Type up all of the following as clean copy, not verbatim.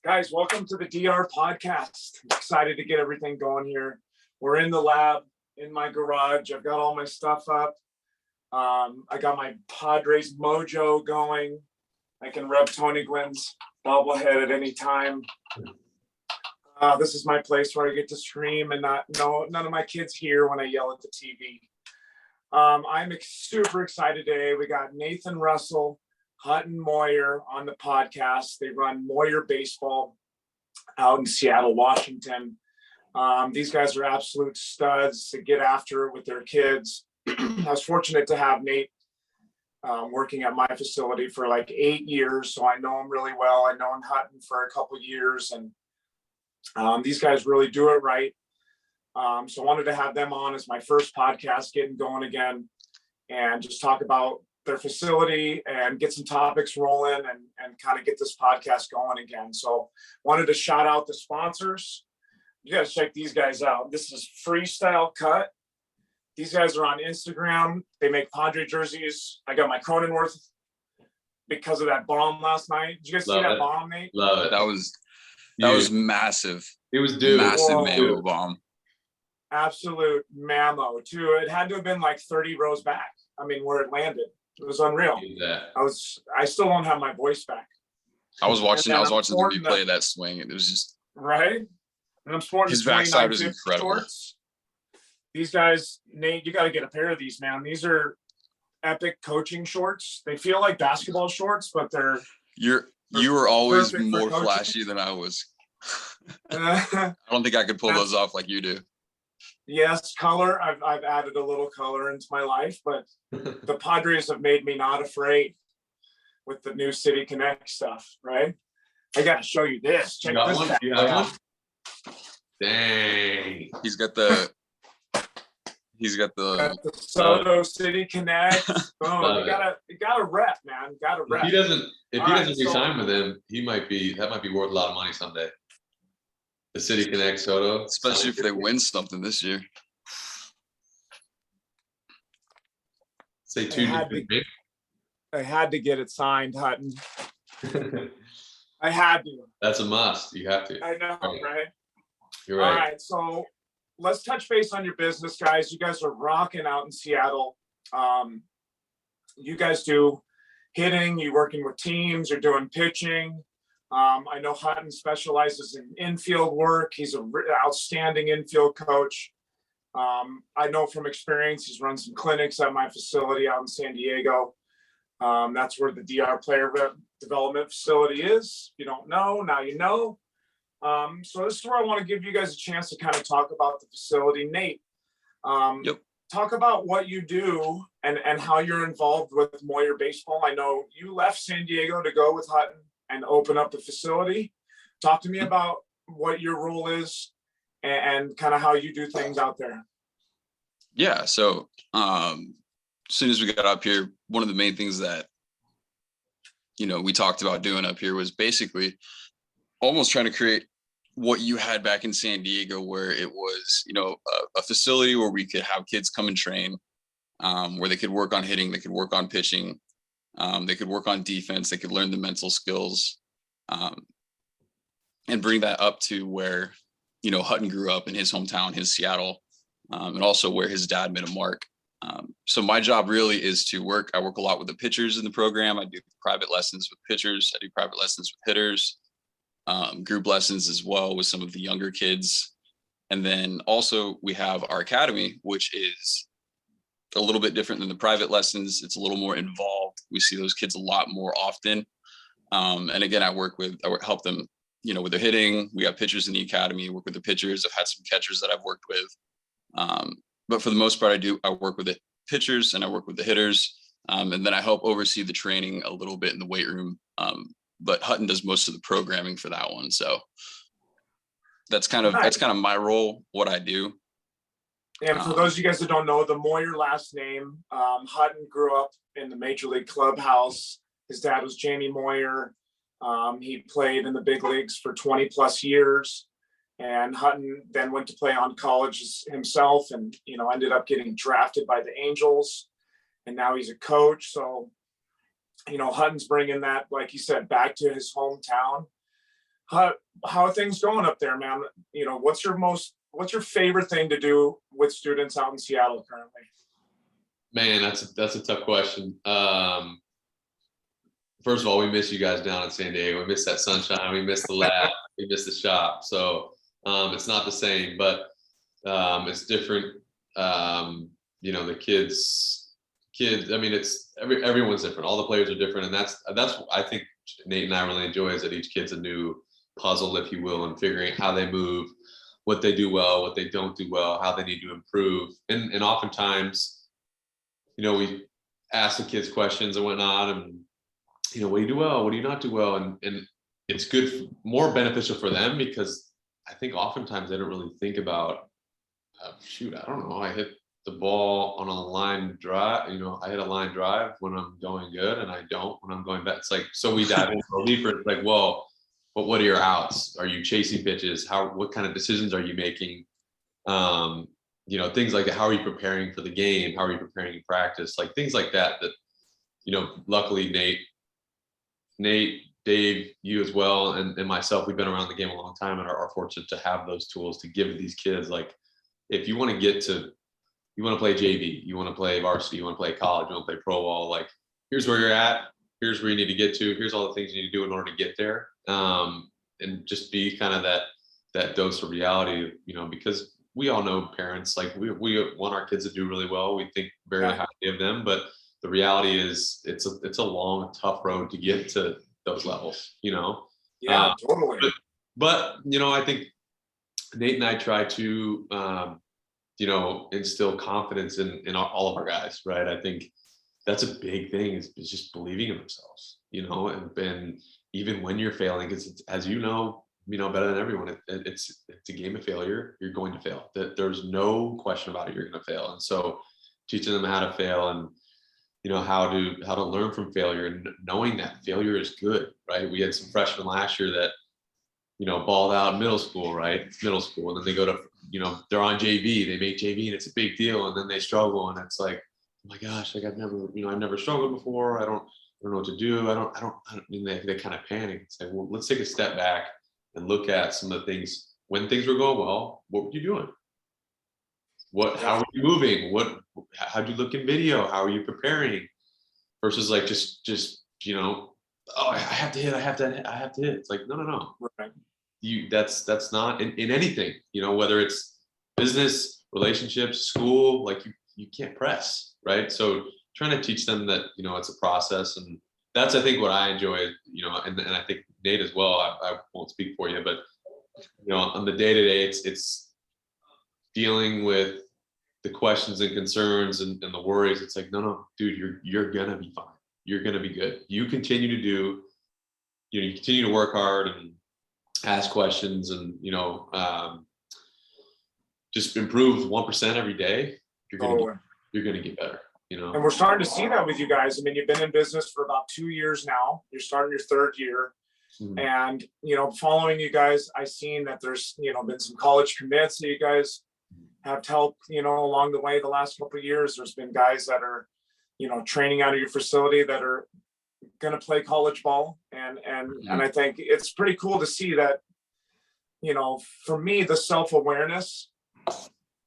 Guys, welcome to the DR podcast. I'm excited to get everything going here. We're in the lab, in my garage. I've got all my stuff up. I got my Padres mojo going. I can rub Tony Gwynn's bobblehead at any time. This is my place where I get to scream and none of my kids hear when I yell at the TV. I'm super excited today. We got Nathan Russell, Hutton, Moyer on the podcast. They run Moyer Baseball out in Seattle, Washington. These guys are absolute studs to get after it with their kids. I was fortunate to have Nate working at my facility for like 8 years, so I know him really well. I know him Hutton for a couple of years, and these guys really do it right. So I wanted to have them on as my first podcast, getting going again, and just talk about their facility and get some topics rolling and kind of get this podcast going again. So wanted to shout out the sponsors. You got to check these guys out. This is Freestyle Cut. These guys are on Instagram. They make Padre jerseys. I got my Cronenworth because of that bomb last night. Did you guys see that bomb, Nate? Love it. That was massive. It was due. Massive mammo bomb. Absolute mammo too. It had to have been like 30 rows back. I mean, where it landed. It was unreal. I still don't have my voice back. I was watching the replay of that swing. It was just right. And I'm sporting his backside was incredible. Shorts. These guys, Nate, you got to get a pair of these, man. These are epic coaching shorts. They feel like basketball shorts, but you were always more flashy than I was. I don't think I could pull those off like you do. Yes, color. I've added a little color into my life, but the Padres have made me not afraid with the new City Connect stuff, right? I got to show you this. Check this out. Dang. He's got the Soto City Connect. Oh, you gotta rep, man. Gotta rep. If he doesn't resign with him, that might be worth a lot of money someday. The City Connect Soto. Especially if they win something this year. Say I had to get it signed, Hutton. I had to. That's a must. You have to. I know, right? You're right. All right, so let's touch base on your business, guys. You guys are rocking out in Seattle. You guys do hitting, you're working with teams, you're doing pitching. I know Hutton specializes in infield work. He's an outstanding infield coach. I know from experience, he's run some clinics at my facility out in San Diego. That's where the DR player development facility is. If you don't know, now you know. So this is where I want to give you guys a chance to kind of talk about the facility. Nate, talk about what you do and how you're involved with Moyer Baseball. I know you left San Diego to go with Hutton and open up the facility. Talk to me about what your role is and kind of how you do things out there. Yeah. So as soon as we got up here, one of the main things that, we talked about doing up here was basically almost trying to create what you had back in San Diego, where it was, a facility where we could have kids come and train, where they could work on hitting, they could work on pitching, they could work on defense, they could learn the mental skills, and bring that up to where, Hutton grew up in his hometown, his Seattle, and also where his dad made a mark. So my job really is to I work a lot with the pitchers in the program. I do private lessons with pitchers. I do private lessons with hitters, group lessons as well with some of the younger kids. And then also we have our academy, which is a little bit different than the private lessons. It's a little more involved. We see those kids a lot more often. And again, I help them, with their hitting. We have pitchers in the academy, work with the pitchers. I've had some catchers that I've worked with. But for the most part, I work with the pitchers and I work with the hitters. And then I help oversee the training a little bit in the weight room. But Hutton does most of the programming for that one. So that's kind of my role, what I do. And for those of you guys that don't know, the Moyer last name, Hutton grew up in the Major League clubhouse. His dad was Jamie Moyer. He played in the big leagues for 20 plus years. And Hutton then went to play on college himself, and ended up getting drafted by the Angels, and now he's a coach. So Hutton's bringing that, like you said, back to his hometown. How are things going up there, man? What's your favorite thing to do with students out in Seattle currently? Man, that's a tough question. First of all, we miss you guys down in San Diego. We miss that sunshine. We miss the lab. We miss the shop. So it's not the same, but it's different. The kids. I mean, it's everyone's different. All the players are different, and that's what I think Nate and I really enjoy, is that each kid's a new puzzle, if you will, and figuring out how they move, what they do well, what they don't do well, how they need to improve. And oftentimes, we ask the kids questions and whatnot, and what do you do well, what do you not do well, and it's good, more beneficial for them, because I think oftentimes they don't really think about, I don't know, I hit the ball on a line drive, I hit a line drive when I'm going good, and I don't when I'm going bad. It's like, so we dive into a deeper, it's like, well, but what are your outs? Are you chasing pitches? What kind of decisions are you making? Things like that. How are you preparing for the game? How are you preparing in practice? Like things like that, luckily Nate, Dave, you as well, and myself, we've been around the game a long time and are fortunate to have those tools to give these kids. Like, if you want to play JV, you want to play varsity, you want to play college, you want to play pro ball, like, here's where you're at, here's where you need to get to, here's all the things you need to do in order to get there. And just be kind of that dose of reality, because we all know parents, like, we want our kids to do really well. We think very highly of them, but the reality is it's a long, tough road to get to those levels, Yeah, totally. But I think Nate and I try to, instill confidence in all of our guys, right? I think that's a big thing, is just believing in themselves, and even when you're failing, because as better than everyone, it's a game of failure. You're going to fail. There's no question about it. You're going to fail. And so teaching them how to fail, and how to learn from failure, and knowing that failure is good, right? We had some freshmen last year that balled out in middle school, right? It's middle school, and then they go to they're on JV, they make JV, and it's a big deal, and then they struggle, and it's like, oh my gosh, like I've never struggled before. I don't know what to do. I don't mean, they kind of panic. It's like, well, let's take a step back and look at some of the things. When things were going well, what were you doing? How are you moving? How'd you look in video? How are you preparing? Versus like just oh, I have to hit. It's like, no. Right. That's not in anything, whether it's business, relationships, school, like you can't press, right? So trying to teach them that, it's a process, and that's, I think, what I enjoy, and I think Nate as well. I won't speak for you, but on the day-to-day, it's dealing with the questions and concerns and the worries. It's like, no, dude, you're gonna be fine. You're gonna be good. You continue to do, you continue to work hard and ask questions, and just improve 1% every day. You're gonna get better. And we're starting to see that with you guys. I mean, you've been in business for about 2 years now. You're starting your third year. Mm-hmm. And, following you guys, I've seen that there's, been some college commits that you guys have helped, along the way the last couple of years. There's been guys that are, training out of your facility that are going to play college ball. And I think it's pretty cool to see that, for me, the self-awareness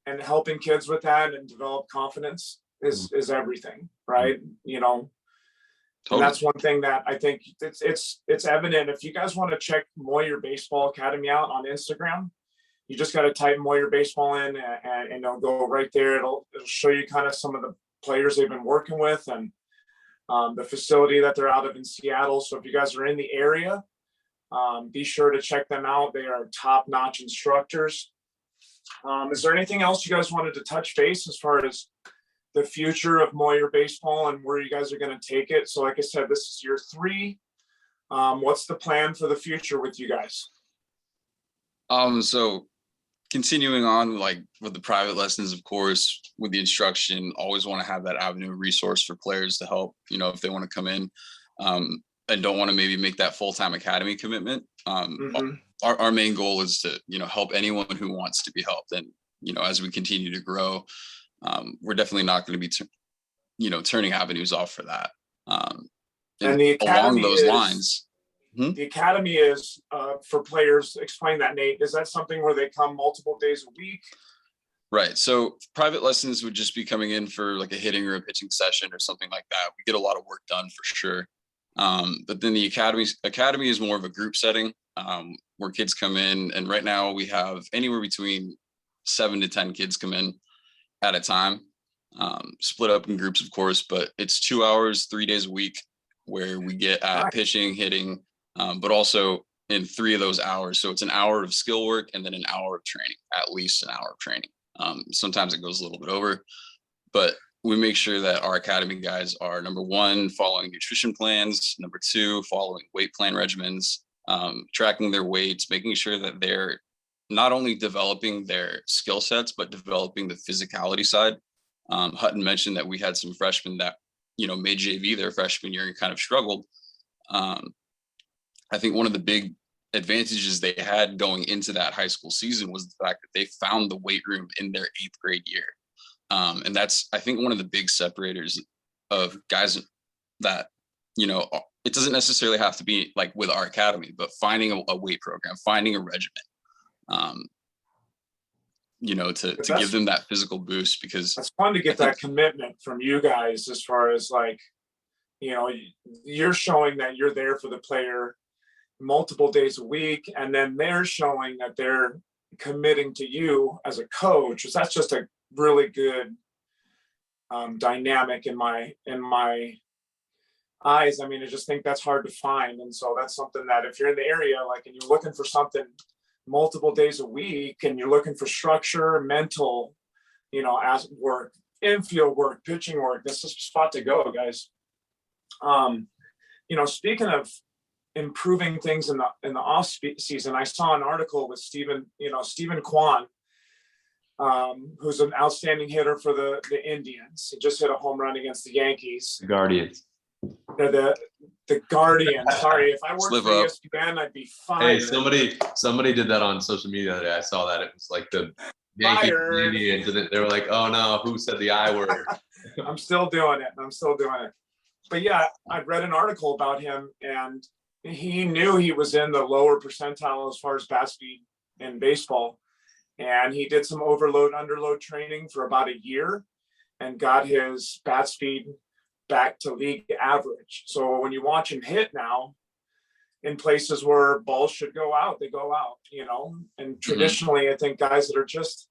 and helping kids with that and develop confidence is everything, right? Totally. And that's one thing that I think it's evident. If you guys want to check Moyer Baseball Academy out on Instagram, you just got to type Moyer Baseball in, and it'll go right there. It'll show you kind of some of the players they've been working with, and the facility that they're out of in Seattle. So if you guys are in the area, be sure to check them out. They are top-notch instructors. Is there anything else you guys wanted to touch base as far as the future of Moyer Baseball and where you guys are going to take it? So like I said, this is year 3. What's the plan for the future with you guys? So continuing on, like with the private lessons, of course, with the instruction, always want to have that avenue of resource for players to help, if they want to come in and don't want to maybe make that full-time academy commitment. our main goal is to, help anyone who wants to be helped. And, as we continue to grow, we're definitely not going to be, turning avenues off for that. And the along academy those lines. The academy is for players. Explain that, Nate. Is that something where they come multiple days a week? Right. So private lessons would just be coming in for like a hitting or a pitching session or something like that. We get a lot of work done for sure. But then the academy is more of a group setting, where kids come in, and right now we have anywhere between 7 to 10 kids come in at a time, split up in groups, of course, but it's 2 hours, 3 days a week where we get at pitching, hitting, but also in 3 of those hours. So it's an hour of skill work and then an hour of training, at least an hour of training. Sometimes it goes a little bit over, but we make sure that our academy guys are, number one, following nutrition plans, number two, following weight plan regimens, tracking their weights, making sure that they're not only developing their skill sets, but developing the physicality side. Hutton mentioned that we had some freshmen that, made JV their freshman year and kind of struggled. I think one of the big advantages they had going into that high school season was the fact that they found the weight room in their 8th grade year. And that's, I think, one of the big separators of guys that, it doesn't necessarily have to be like with our academy, but finding a weight program, finding a regimen, to give them that physical boost, because it's fun to get that commitment from you guys as far as like, you're showing that you're there for the player multiple days a week, and then they're showing that they're committing to you as a coach. So that's just a really good dynamic in my eyes. I mean, I just think that's hard to find. And so that's something that if you're in the area, like, and you're looking for something multiple days a week, and you're looking for structure, mental, as work, infield work, pitching work, this is a spot to go, guys. Speaking of improving things in the off season, I saw an article with Stephen Kwan, who's an outstanding hitter for the Indians. He just hit a home run against the Yankees. The Guardians. The Guardians. Sorry, if I worked for ESPN, I'd be fine. Hey, somebody did that on social media the other day. I saw that. It was like the Yankees and Indians, and they were like, "Oh no, who said the I word?" I'm still doing it. But yeah, I read an article about him, and he knew he was in the lower percentile as far as bat speed in baseball. And he did some overload, underload training for about a year and got his bat speed back to league average. So when you watch him hit now, in places where balls should go out, they go out, and traditionally, I think guys that are just,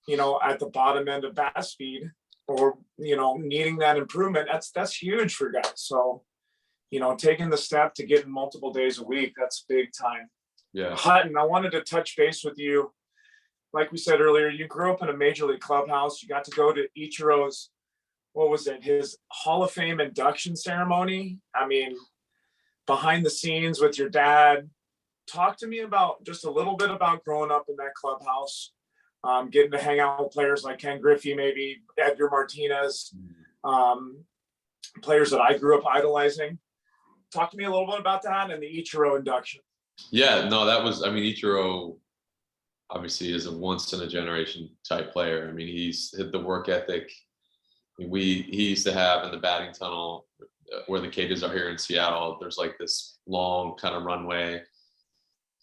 at the bottom end of bat speed or, needing that improvement, that's huge for guys. So, taking the step to get in multiple days a week, that's big time. Yeah. Hutton, I wanted to touch base with you. Like we said earlier, you grew up in a major league clubhouse. You got to go to Ichiro's, his Hall of Fame induction ceremony. I mean, behind the scenes with your dad. Talk to me about just a little bit about growing up in that clubhouse, getting to hang out with players like Ken Griffey, maybe Edgar Martinez, players that I grew up idolizing. Talk to me a little bit about that and the Ichiro induction. Yeah, no, Ichiro obviously is a once in a generation type player. I mean, he's hit the work ethic. He used to have in the batting tunnel where the cages are here in Seattle, there's like this long kind of runway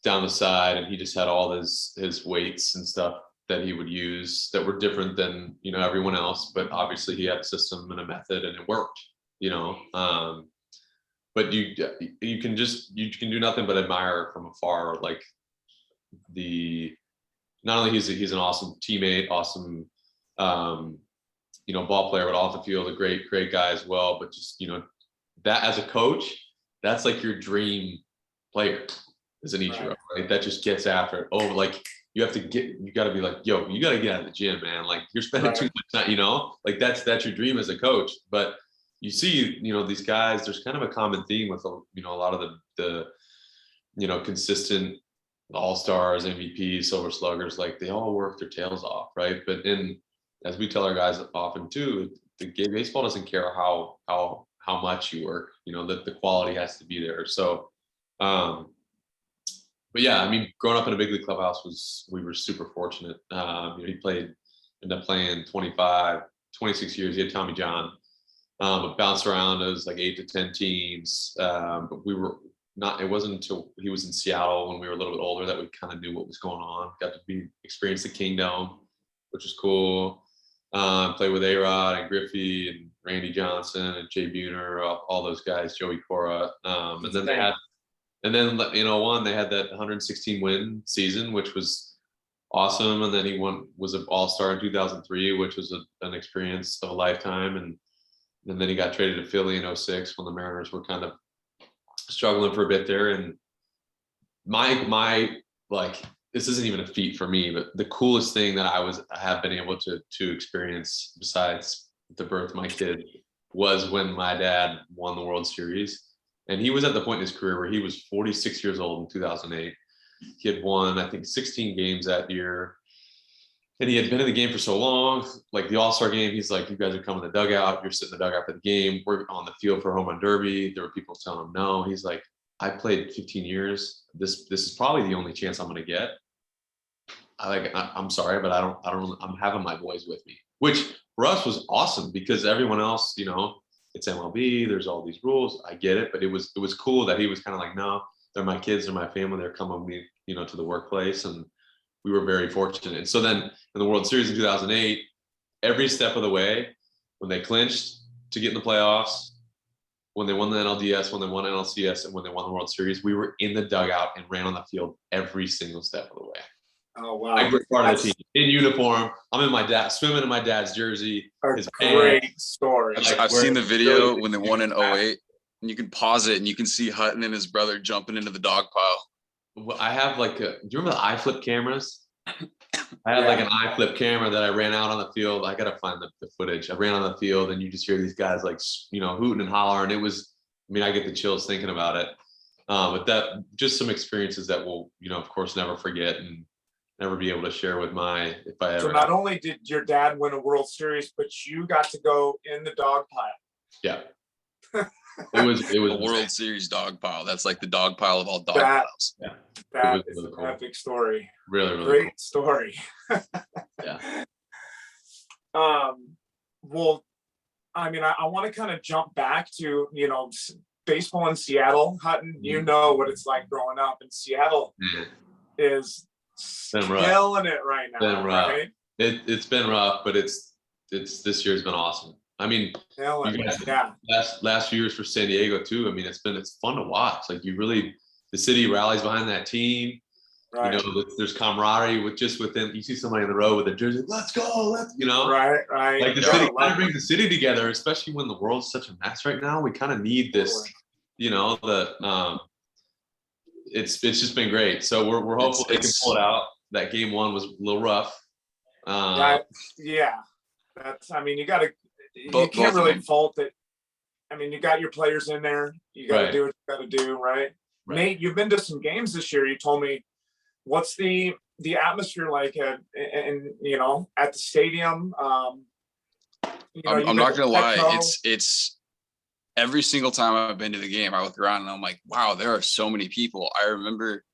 down the side, and he just had all his weights and stuff that he would use that were different than, everyone else, but obviously he had a system and a method and it worked, but you can do nothing but admire from afar, like not only he's an awesome teammate, awesome, ball player, but off the field, a great guy as well. But just, that as a coach, that's like your dream player is an Ichiro, right? That just gets after it. Oh, like you got to be like, yo, you got to get out of the gym, man. Like you're spending too much time, like that's your dream as a coach. But you see, these guys, there's kind of a common theme with, a lot of the consistent all-stars, MVPs, silver sluggers, like they all work their tails off, right? But as we tell our guys often too, the game baseball doesn't care how much you work, that the quality has to be there. So, but but yeah, I mean, growing up in a big league clubhouse we were super fortunate. He ended up playing 26 years. He had Tommy John, but bounced around as like 8 to 10 teams. But we were not, it wasn't until he was in Seattle when we were a little bit older that we kind of knew what was going on. Got to experience the Kingdom, which was cool. Played with A-Rod and Griffey and Randy Johnson and Jay Buhner, all those guys, Joey Cora. And then they had that 116 win season, which was awesome. And then he was an all-star in 2003, which was an experience of a lifetime. And then he got traded to Philly in 06 when the Mariners were kind of struggling for a bit there. And my like, this isn't even a feat for me, but the coolest thing that I have been able to experience besides the birth of my kid was when my dad won the World Series. And he was at the point in his career where he was 46 years old in 2008. He had won, I think, 16 games that year. And he had been in the game for so long, like the All-Star game, he's like, you guys are coming to the dugout. You're sitting in the dugout for the game. We're on the field for home run derby. There were people telling him no. He's like, I played 15 years. This is probably the only chance I'm going to get. I'm sorry, but I'm having my boys with me, which for us was awesome because everyone else, it's MLB, there's all these rules. I get it. But it was cool that he was kind of like, no, they're my kids, they're my family. They're coming with me, to the workplace. And we were very fortunate. And so then in the World Series in 2008, every step of the way, when they clinched to get in the playoffs, when they won the NLDS, when they won NLCS, and when they won the World Series, we were in the dugout and ran on the field every single step of the way. Oh, wow. I was part of the team in uniform. I'm swimming in my dad's jersey. Great story. I've seen the video when they won in 08, and you can pause it and you can see Hutton and his brother jumping into the dog pile. Well, I have do you remember the iFlip cameras? I had like an iFlip camera that I ran out on the field. I got to find the footage. I ran on the field and you just hear these guys like, hooting and hollering. It was, I get the chills thinking about it. But that just some experiences that we'll, of course, never forget and never be able to share with if I ever. So not only did your dad win a World Series, but you got to go in the dog pile. Yeah. It was a World Series dog pile. That's like the dog pile of all dog piles. Yeah. That is an epic story. Really, really great cool. Story. Yeah. Well, I want to kind of jump back to, baseball in Seattle. Hutton, you know what it's like growing up in Seattle. Is killing it right now. Right? It's been rough, but it's this year's been awesome. Last few years for San Diego too. It's fun to watch. Like the city rallies behind that team. Right. There's camaraderie within. You see somebody in the road with a jersey. Let's go. Right. Like the city kind of brings the city together, especially when the world's such a mess right now. We kind of need this. It's just been great. So we're hopeful they can pull it out. That game one was a little rough. That's. You can't really fault it. You got your players in there. You got to do what you got to do, right? Nate, you've been to some games this year. You told me, what's the atmosphere like at the stadium? I'm not gonna lie. It's every single time I've been to the game, I look around and I'm like, wow, there are so many people. I remember,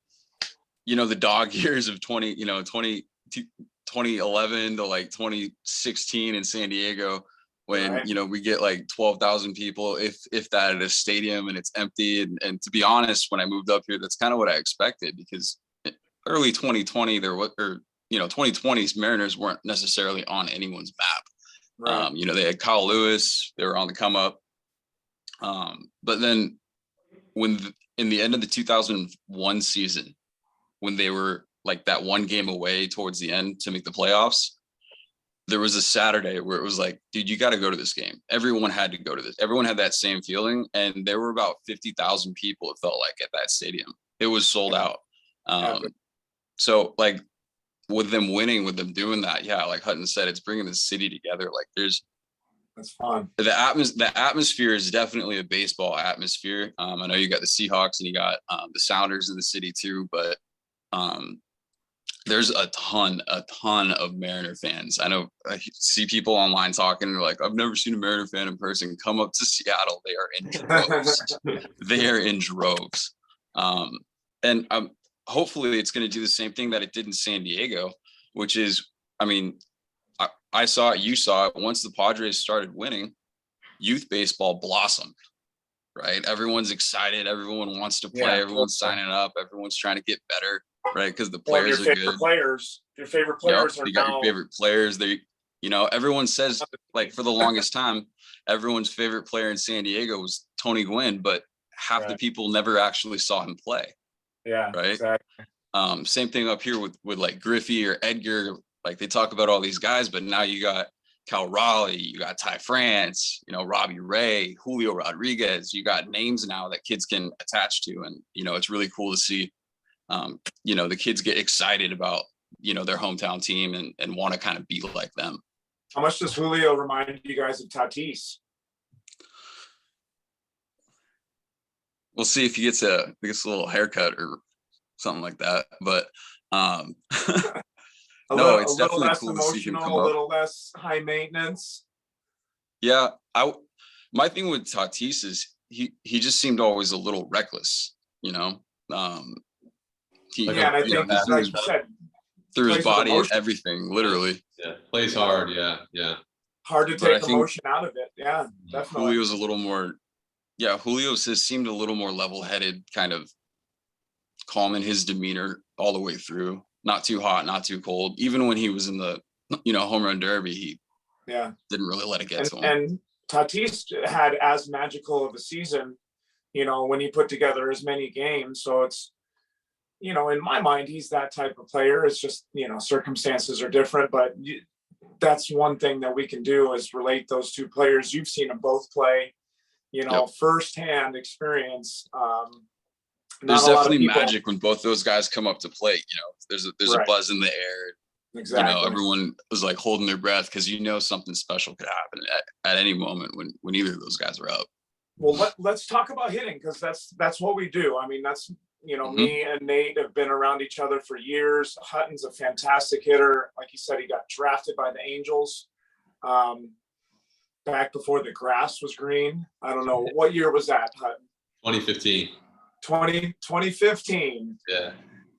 the dog years of 2011 to like 2016 in San Diego. When we get like 12,000 people, if that, at a stadium and it's empty. And to be honest, when I moved up here, that's kind of what I expected, because early 2020 2020's Mariners weren't necessarily on anyone's map. Right. They had Kyle Lewis, they were on the come up. But then in the end of the 2001 season, when they were like that one game away towards the end to make the playoffs, there was a Saturday where it was like, dude, you got to go to this game. Everyone had to go to this. Everyone had that same feeling. And there were about 50,000 people, it felt like, at that stadium. It was sold out. So like with them winning, with them doing that, like Hutton said, it's bringing the city together. Like that's fun. The atmosphere is definitely a baseball atmosphere. I know you got the Seahawks and you got the Sounders in the city too, but there's a ton of Mariner fans. I know I see people online talking, they're like, I've never seen a Mariner fan in person. Come up to Seattle. They are in droves. And hopefully it's going to do the same thing that it did in San Diego, which is, I mean, I saw it, you saw it. Once the Padres started winning, youth baseball blossomed, right? Everyone's excited. Everyone wants to play. Everyone's signing up. Everyone's trying to get better, right? Because the players are good. Your favorite players are you got your favorite players. They, everyone says, like, for the longest time, everyone's favorite player in San Diego was Tony Gwynn, but half the people never actually saw him play. Yeah, right. Exactly. Same thing up here with like Griffey or Edgar. Like, they talk about all these guys, but now you got Cal Raleigh, you got Ty France, Robbie Ray, Julio Rodriguez. You got names now that kids can attach to, and it's really cool to see. The kids get excited about their hometown team and want to kind of be like them. How much does Julio remind you guys of Tatis? We'll see if he gets a little haircut or something like that. But it's definitely cool to see him come up. A little less high maintenance. Yeah, my thing with Tatis is he just seemed always a little reckless. And I think, like you said, through his body and everything, literally. Yeah, plays hard. Yeah. Hard to take emotion out of it. Yeah, definitely. Julio's a little more. Yeah, Julio's has seemed a little more level-headed, kind of calm in his demeanor all the way through. Not too hot, not too cold. Even when he was in the, home run derby, he didn't really let it get to him. And Tatis had as magical of a season, when he put together as many games. So it's, in my mind, he's that type of player. It's just, circumstances are different, but that's one thing that we can do is relate those two players. You've seen them both play, firsthand experience. There's definitely magic when both those guys come up to play. There's a buzz in the air. Exactly. Everyone was like holding their breath because something special could happen at any moment when either of those guys are up. Well, let's talk about hitting, because that's what we do. I mean, that's me and Nate have been around each other for years. Hutton's a fantastic hitter. Like you said, he got drafted by the Angels back before the grass was green. I don't know. What year was that, Hutton? 2015. 2015. Yeah.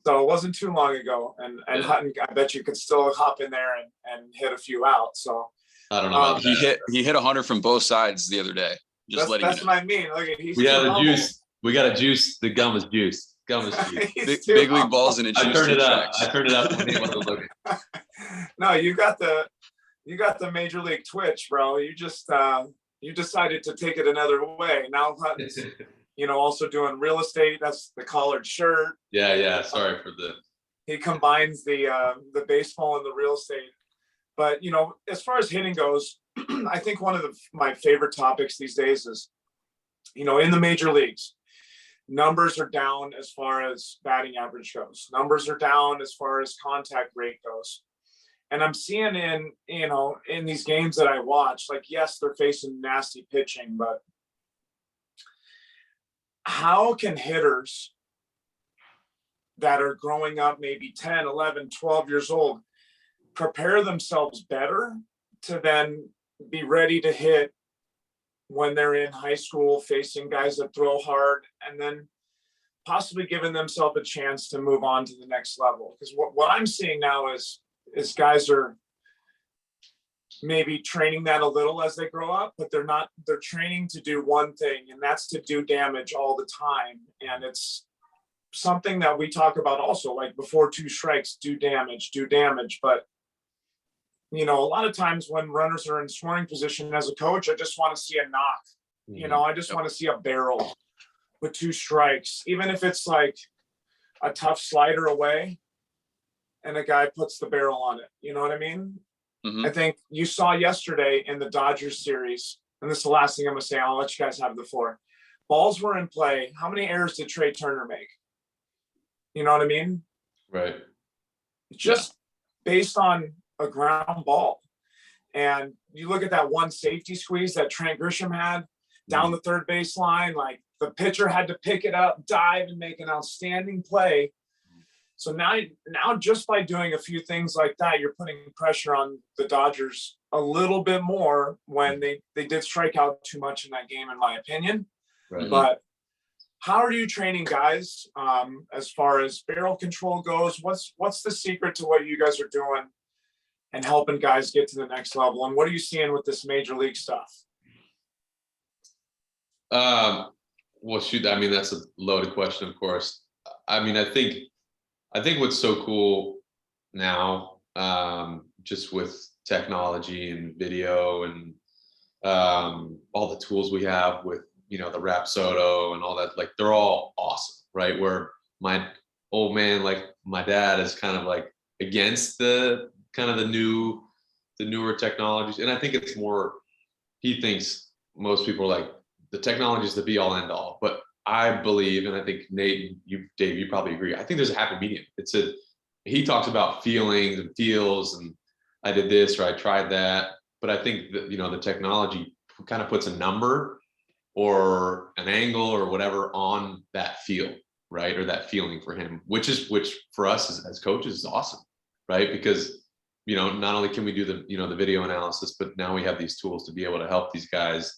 So it wasn't too long ago. And Hutton, I bet you could still hop in there and hit a few out. So I don't know about that. He hit 100 from both sides the other day. That's what I mean. Look, we got the juice. We got a juice. The gum is juice. Gum is juice. Big league balls and a juice. I turned it up when he wasn't looking. No, you got the major league twitch, bro. You just you decided to take it another way. Now Hutton's also doing real estate. That's the collared shirt. Yeah. Sorry for the. He combines the baseball and the real estate. But as far as hitting goes, I think one of my favorite topics these days is, in the major leagues, numbers are down as far as batting average goes. Numbers are down as far as contact rate goes. And I'm seeing in these games that I watch, like, yes, they're facing nasty pitching, but how can hitters that are growing up maybe 10, 11, 12 years old prepare themselves better to then be ready to hit when they're in high school, facing guys that throw hard, and then possibly giving themselves a chance to move on to the next level? Because what I'm seeing now is guys are maybe training that a little as they grow up, but they're training to do one thing, and that's to do damage all the time. And it's something that we talk about also, like, before two strikes, do damage. But a lot of times when runners are in scoring position, as a coach, I just want to see a knock. I just want to see a barrel with two strikes, even if it's like a tough slider away and a guy puts the barrel on it. You know what I mean? I think you saw yesterday in the Dodgers series, and this is the last thing I'm going to say, I'll let you guys have the floor. Balls were in play. How many errors did Trey Turner make? You know what I mean? Right. Just based on a ground ball. And you look at that one safety squeeze that Trent Grisham had down the third base line, like, the pitcher had to pick it up, dive, and make an outstanding play. So now just by doing a few things like that, you're putting pressure on the Dodgers a little bit more when they did strike out too much in that game, in my opinion. Right. But how are you training guys as far as barrel control goes? What's the secret to what you guys are doing and helping guys get to the next level? And what are you seeing with this major league stuff? Well, shoot, I mean, that's a loaded question, of course. I mean, I think what's so cool now, just with technology and video and all the tools we have with, you know, the Rapsodo and all that, like they're all awesome, right? Where my old man, like my dad, is kind of like against the kind of the newer technologies. And I think it's more, he thinks most people are like, the technology is the be all end all. But I believe, and I think Nate, Dave, you probably agree, I think there's a happy medium. He talks about feelings and feels, and I did this or I tried that. But I think that, you know, the technology kind of puts a number or an angle or whatever on that feel, right? Or that feeling for him, which for us as coaches is awesome, right? Because, you know, not only can we do the, you know, the video analysis, but now we have these tools to be able to help these guys,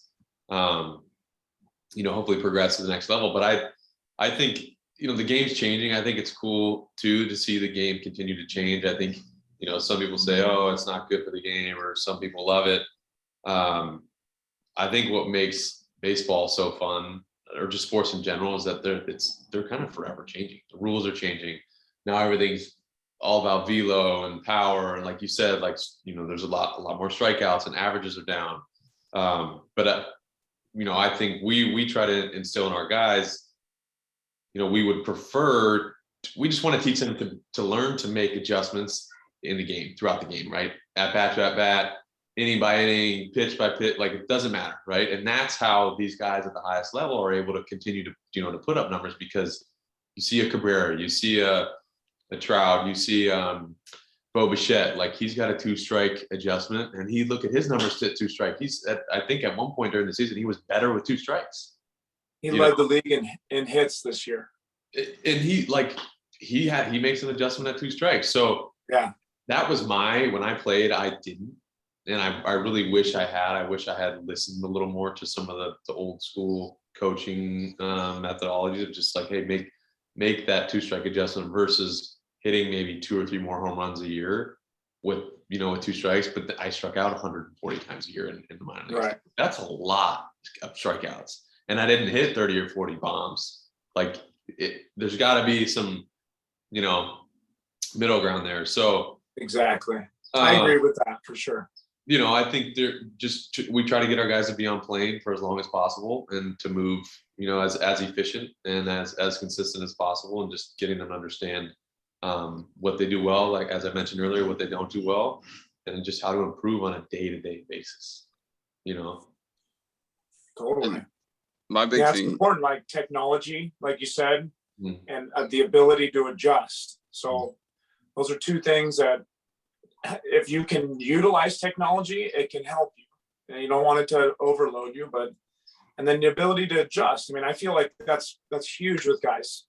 you know, hopefully progress to the next level. But I think, you know, the game's changing. I think it's cool too to see the game continue to change. I think, you know, some people say, oh, it's not good for the game, or some people love it. I think what makes baseball so fun, or just sports in general, is that they're kind of forever changing. The rules are changing. Now everything's all about velo and power. And like you said, like, you know, there's a lot more strikeouts and averages are down. But you know, I think we try to instill in our guys, you know, we just want to teach them to learn to make adjustments in the game, throughout the game, right? At bat to at bat, inning by inning, pitch by pitch, like it doesn't matter, right? And that's how these guys at the highest level are able to continue to, you know, to put up numbers, because you see a Cabrera, you see a Trout, you see Bo Bichette, like he's got a 2-strike adjustment, and he look at his numbers to 2-strike. I think at one point during the season, he was better with 2 strikes. He led the league in hits this year. And he makes an adjustment at 2 strikes. So yeah, that was when I played, I didn't. And I really wish I had. I wish I had listened a little more to some of the old school coaching methodologies of just like, hey, make that 2-strike adjustment versus hitting maybe 2 or 3 more home runs a year with, you know, with 2 strikes. But I struck out 140 times a year in the minor leagues. Right. That's a lot of strikeouts. And I didn't hit 30 or 40 bombs. Like there's got to be some, you know, middle ground there. So exactly. I agree with that for sure. You know, I think we try to get our guys to be on plane for as long as possible and to move, you know, as efficient and as consistent as possible, and just getting them to understand what they do well, like as I mentioned earlier, what they don't do well, and just how to improve on a day-to-day basis, you know. Totally. My big thing, it's important, like technology, like you said, and the ability to adjust. So those are 2 things that, if you can utilize technology, it can help you. And you don't want it to overload you, and then the ability to adjust. I mean, I feel like that's huge with guys.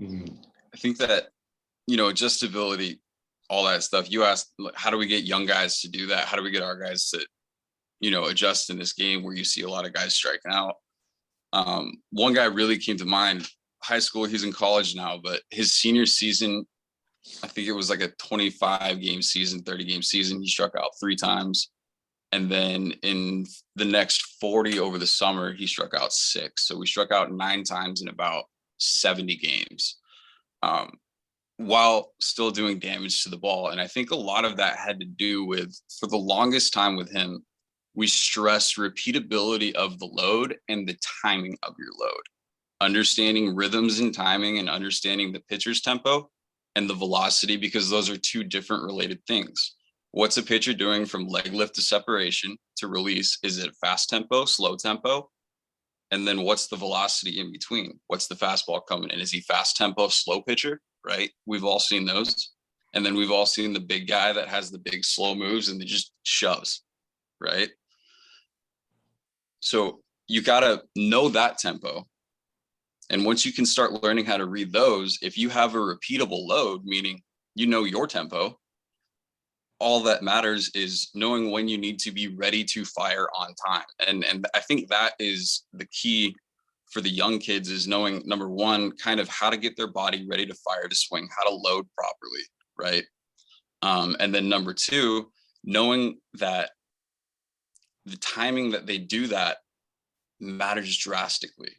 I think that, you know, adjustability, all that stuff. You asked, how do we get young guys to do that? How do we get our guys to, you know, adjust in this game where you see a lot of guys striking out? One guy really came to mind, high school, he's in college now, but his senior season, I think it was like a 25-game season, 30-game season. He struck out 3 times. And then in the next 40 over the summer, he struck out 6. So we struck out 9 times in about 70 games, while still doing damage to the ball. And I think a lot of that had to do with, for the longest time with him, we stressed repeatability of the load and the timing of your load, understanding rhythms and timing, and understanding the pitcher's tempo and the velocity, because those are 2 different related things. What's a pitcher doing from leg lift to separation to release? Is it fast tempo, slow tempo? And then what's the velocity in between? What's the fastball coming in? Is he fast tempo, slow pitcher, right? We've all seen those. And then we've all seen the big guy that has the big slow moves and they just shoves, right? So you got to know that tempo. And once you can start learning how to read those, if you have a repeatable load, meaning you know your tempo, all that matters is knowing when you need to be ready to fire on time. And I think that is the key for the young kids is knowing, number one, kind of how to get their body ready to fire to swing, how to load properly, right? And then number two, knowing that the timing that they do that matters drastically.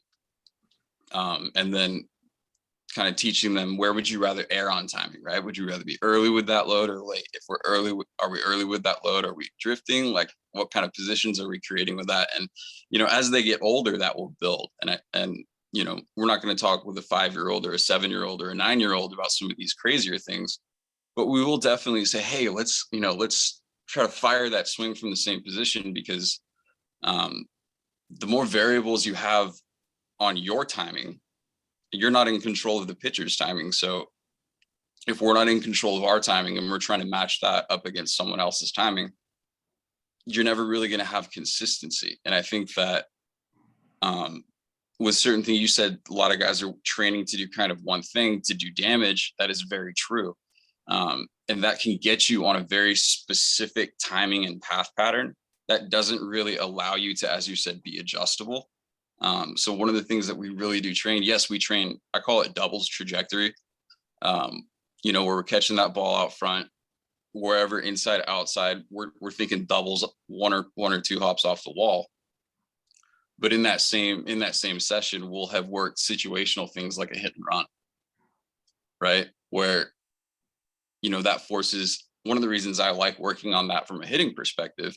And then kind of teaching them, where would you rather err on timing, right? Would you rather be early with that load or late? If we're early, are we early with that load? Are we drifting? Like, what kind of positions are we creating with that? And, you know, as they get older, that will build. And you know, we're not going to talk with a 5-year-old or a 7-year-old or a 9-year-old about some of these crazier things, but we will definitely say, hey, let's try to fire that swing from the same position, because the more variables you have on your timing, you're not in control of the pitcher's timing. So if we're not in control of our timing and we're trying to match that up against someone else's timing, you're never really going to have consistency. And I think that with certain things, you said a lot of guys are training to do kind of one thing to do damage. That is very true. And that can get you on a very specific timing and path pattern that doesn't really allow you to, as you said, be adjustable. So one of the things that we really do train, yes, we train, I call it doubles trajectory, you know, where we're catching that ball out front, wherever, inside, outside, we're thinking doubles, one or two hops off the wall. But in that same session, we'll have worked situational things like a hit and run, right? Where, you know, that forces, one of the reasons I like working on that from a hitting perspective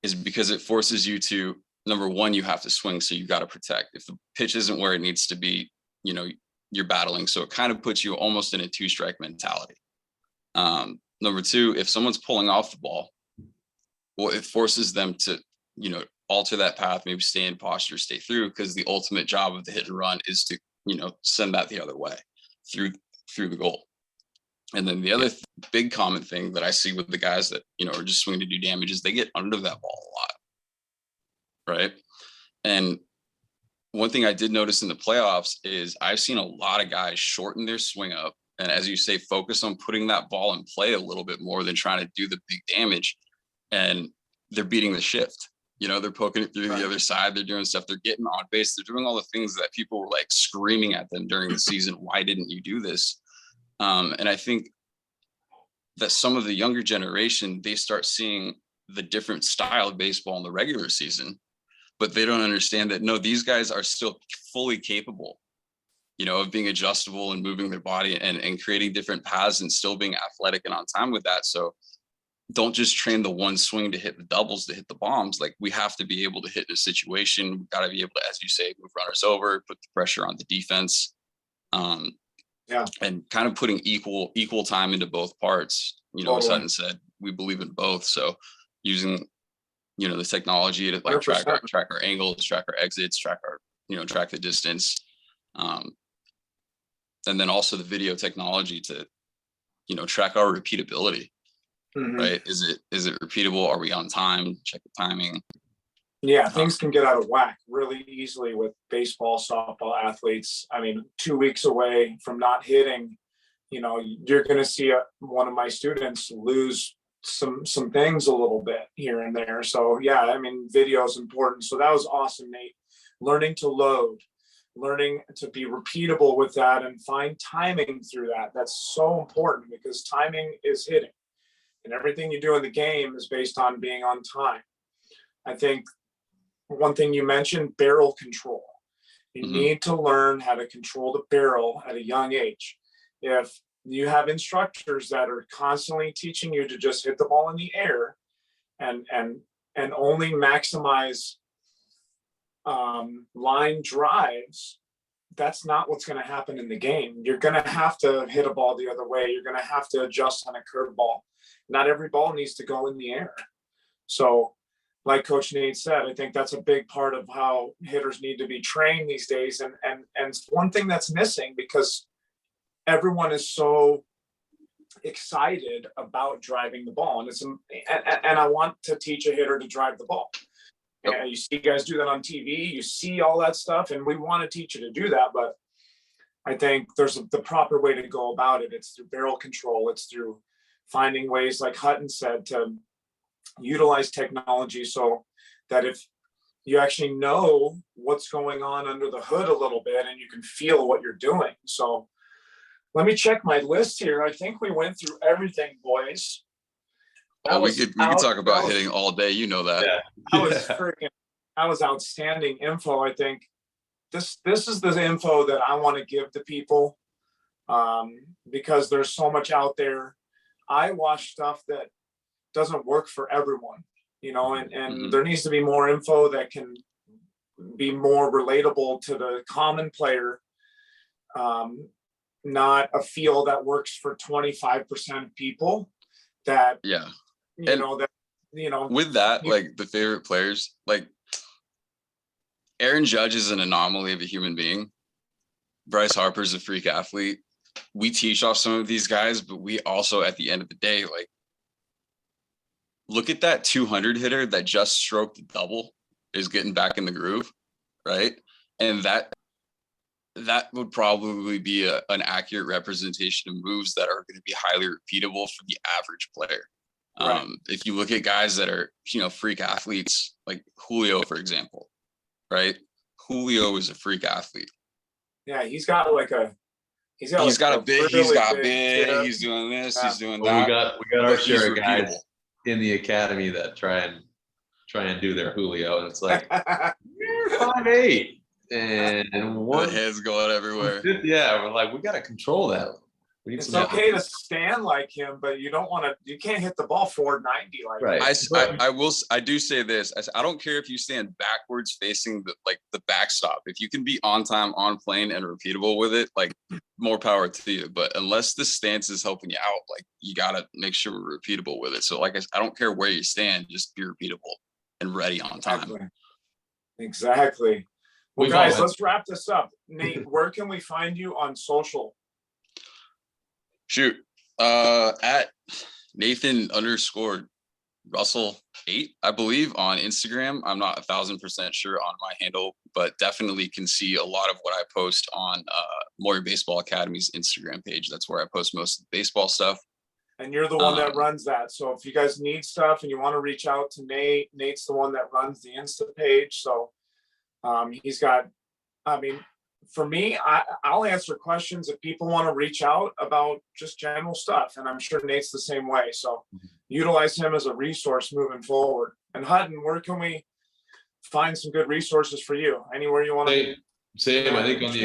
is because it forces you to, number one, you have to swing, so you got to protect. If the pitch isn't where it needs to be, you know, you're battling. So it kind of puts you almost in a 2-strike mentality. Number two, if someone's pulling off the ball, well, it forces them to, you know, alter that path, maybe stay in posture, stay through, because the ultimate job of the hit and run is to, you know, send that the other way through the goal. And then the other big common thing that I see with the guys that, you know, are just swinging to do damage is they get under that ball a lot. Right. And one thing I did notice in the playoffs is I've seen a lot of guys shorten their swing up. And as you say, focus on putting that ball in play a little bit more than trying to do the big damage. And they're beating the shift. You know, they're poking it through the other side. They're doing stuff. They're getting on base. They're doing all the things that people were like screaming at them during the season. Why didn't you do this? And I think that some of the younger generation, they start seeing the different style of baseball in the regular season, but they don't understand that, no, these guys are still fully capable, you know, of being adjustable and moving their body and creating different paths and still being athletic and on time with that. So don't just train the one swing to hit the doubles, to hit the bombs. Like, we have to be able to hit in a situation. We've got to be able to, as you say, move runners over, put the pressure on the defense. And kind of putting equal time into both parts. You know, as Hutton said, we believe in both. So using, you know, the technology to like track our angles, track our exits, track the distance. And then also the video technology to, you know, track our repeatability. Right? Is it repeatable? Are we on time? Check the timing. Yeah, things can get out of whack really easily with baseball, softball athletes. I mean, 2 weeks away from not hitting, you know, you're going to see one of my students lose some things a little bit here and there. So yeah, I mean, video is important. So that was awesome, Nate. Learning to load, learning to be repeatable with that and find timing through that. That's so important, because timing is hitting, and everything you do in the game is based on being on time. I think one thing you mentioned, barrel control. You need to learn how to control the barrel at a young age. If you have instructors that are constantly teaching you to just hit the ball in the air and only maximize line drives, that's not what's going to happen in the game. You're going to have to hit a ball the other way. You're going to have to adjust on a curveball. Not every ball needs to go in the air. So like Coach Nate said, I think that's a big part of how hitters need to be trained these days. And one thing that's missing, because everyone is so excited about driving the ball, and I want to teach a hitter to drive the ball. And you see guys do that on TV, you see all that stuff, and we want to teach you to do that. But I think there's the proper way to go about it. It's through barrel control. It's through finding ways, like Hutton said, to utilize technology so that if you actually know what's going on under the hood a little bit, and you can feel what you're doing. So let me check my list here. I think we went through everything, boys. Oh, we could talk about hitting all day. You know that. Yeah. That was outstanding info. I think this is the info that I want to give to people, because there's so much out there. I watch stuff that doesn't work for everyone, and Mhm. there needs to be more info that can be more relatable to the common player, not a feel that works for 25% of people that, Yeah. With that, like the favorite players, like Aaron Judge is an anomaly of a human being. Bryce Harper's a freak athlete. We teach off some of these guys, but we also, at the end of the day, like, look at that 200 hitter that just stroked the double is getting back in the groove, right? And that would probably be an accurate representation of moves that are going to be highly repeatable for the average player. Right. If you look at guys that are, freak athletes, like Julio, for example, right? Julio is a freak athlete. Yeah, he's got big, he's doing this, Yeah. He's doing Well, that. we got our but he's share of guys repeatable. in the academy that try and do their Julio, and it's like you're 5'8" and The one. heads going everywhere. Yeah, we're like, we got to control that. We need It's some okay to stand like him, but you can't hit the ball 490 like right. I do say this. I don't care if you stand backwards facing the backstop. If you can be on time, on plane, and repeatable with it, like, more power to you. But unless the stance is helping you out, like, you gotta make sure we're repeatable with it. So, like, I don't care where you stand, just be repeatable and ready on time. Exactly. Well, guys, let's wrap this up. Nate, where can we find you on social? Shoot. At Nathan_Russell8, I believe, on Instagram. I'm not 1,000% sure on my handle, but definitely can see a lot of what I post on Moyer Baseball Academy's Instagram page. That's where I post most of the baseball stuff. And you're the one that runs that. So if you guys need stuff and you want to reach out to Nate, Nate's the one that runs the Insta page. So he's got, for me, I'll answer questions if people want to reach out about just general stuff. And I'm sure Nate's the same way. So utilize him as a resource moving forward. And Hutton, where can we find some good resources for you? Anywhere you want to? Same. I think on the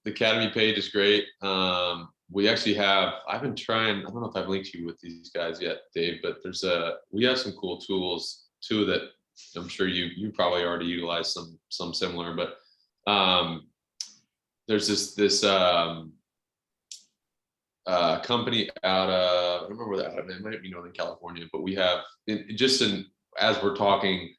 academy page is great. We actually have, I've been trying, I don't know if I've linked you with these guys yet, Dave, but we have some cool tools too that I'm sure you probably already utilize some similar, but there's this company out of, I don't remember where that, it might be Northern California, but we have as we're talking,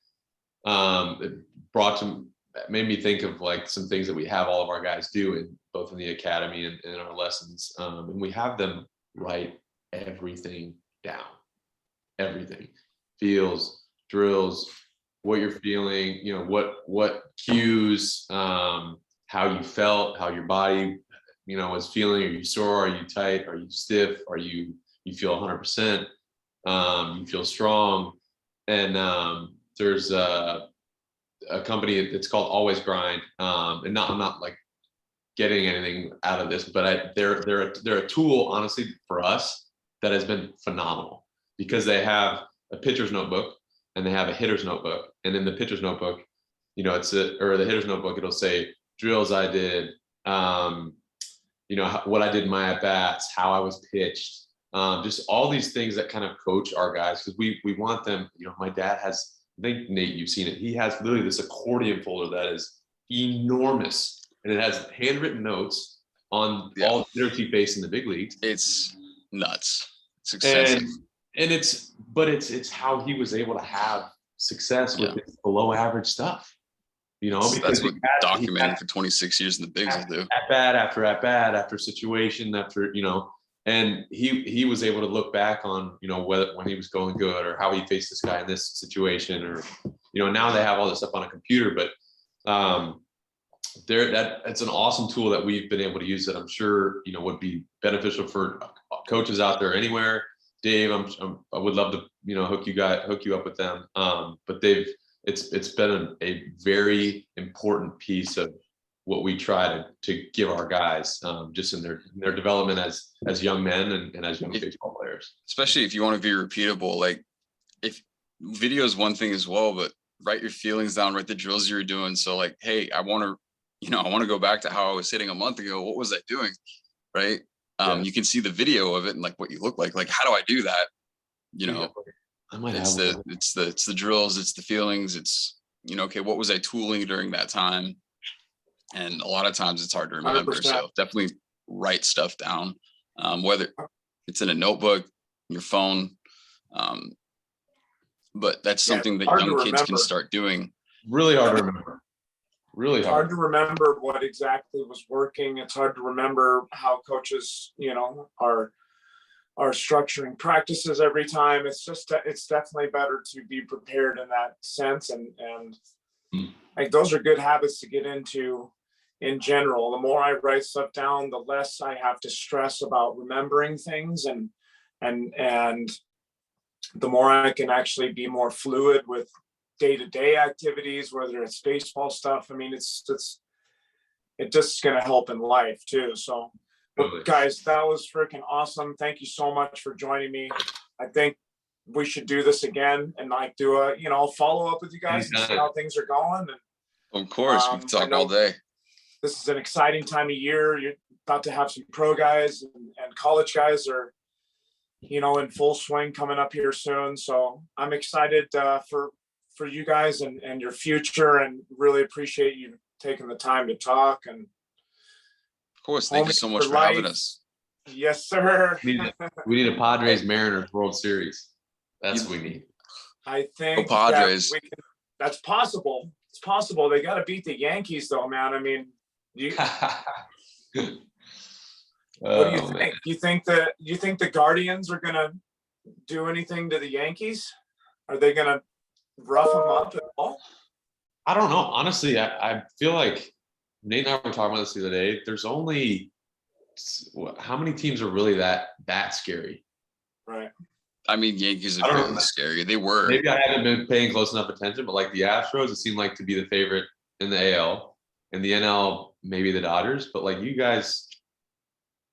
it made me think of like some things that we have all of our guys do both in the academy and in our lessons. And we have them write everything down, everything, feels, drills, what you're feeling, what cues, how you felt, how your body, was feeling. Are you sore? Are you tight? Are you stiff? You feel 100%? You feel strong? And there's a company, it's called Always Grind. And I'm not like getting anything out of this, but they're a tool, honestly, for us that has been phenomenal, because they have a pitcher's notebook and they have a hitter's notebook. And in the pitcher's notebook, or the hitter's notebook, it'll say drills I did, what I did in my at-bats, how I was pitched, just all these things that kind of coach our guys, because we want them. My dad has, I think, Nate, you've seen it. He has literally this accordion folder that is enormous, and it has handwritten notes on all the hitters he faced in the big leagues. It's nuts. It's extensive. And it's how he was able to have success with below average stuff. Because that's what documenting for 26 years in the bigs will do. At bat after situation after, and he was able to look back on, whether when he was going good or how he faced this guy in this situation, or, now they have all this stuff on a computer, but it's an awesome tool that we've been able to use that I'm sure, would be beneficial for coaches out there anywhere. Dave, I would love to, hook you up with them. But they've it's been a very important piece of what we try to give our guys, just in their development as young men and as young baseball players. Especially if you want to be repeatable, like if video is one thing as well, but write your feelings down, write the drills you were doing. So like, hey, I want to go back to how I was hitting a month ago. What was I doing? Right. Yes. You can see the video of it and like what you look like how do I do that? I might It's have the drills, it's the feelings, it's, okay, what was I tooling during that time? And a lot of times it's hard to remember. 100%. So definitely write stuff down, whether it's in a notebook, your phone. But that's something that young kids can start doing. really hard to remember. Really It's hard to remember what exactly was working. It's hard to remember how coaches, are structuring practices every time. It's definitely better to be prepared in that sense. And like those are good habits to get into in general. The more I write stuff down, the less I have to stress about remembering things, and the more I can actually be more fluid with day-to-day activities, whether it's baseball stuff. I mean, it's just going to help in life too. So, but guys, that was freaking awesome. Thank you so much for joining me. I think we should do this again and like do a, follow up with you guys and see how things are going. And of course, we can talk all day. This is an exciting time of year. You're about to have some pro guys and college guys are, in full swing coming up here soon. So I'm excited for you guys and your future, and really appreciate you taking the time to talk. And of course, thank you so much for having us. Yes, sir. We need a Padres Mariners World Series. That's what we need. I think Padres. That's possible. It's possible. They got to beat the Yankees though, man. I mean, what do you think? You think the Guardians are going to do anything to the Yankees? Are they going to rough them up at all? I don't know. Honestly, I feel like Nate and I were talking about this the other day. There's only how many teams are really that scary? Right. I mean, Yankees are really scary. They were. Maybe I haven't been paying close enough attention, but like the Astros, it seemed like to be the favorite in the AL. In the NL, maybe the Dodgers. But like you guys,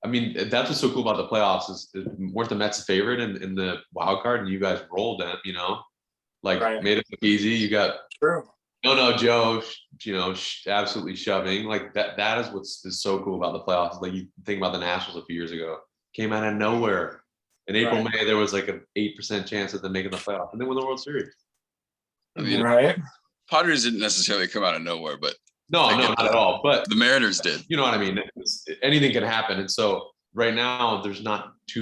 I mean, that's what's so cool about the playoffs is weren't the Mets a favorite in the wild card, and you guys rolled them, made it look easy. You got True. No, Joe, absolutely shoving. Like that is what's so cool about the playoffs. Like you think about the Nationals a few years ago, came out of nowhere. In April, May, there was like an 8% chance of them making the playoffs, and they won the World Series. I mean, Padres didn't necessarily come out of nowhere, but no, not at all. But the Mariners did. You know what I mean? Anything can happen, and so right now there's not too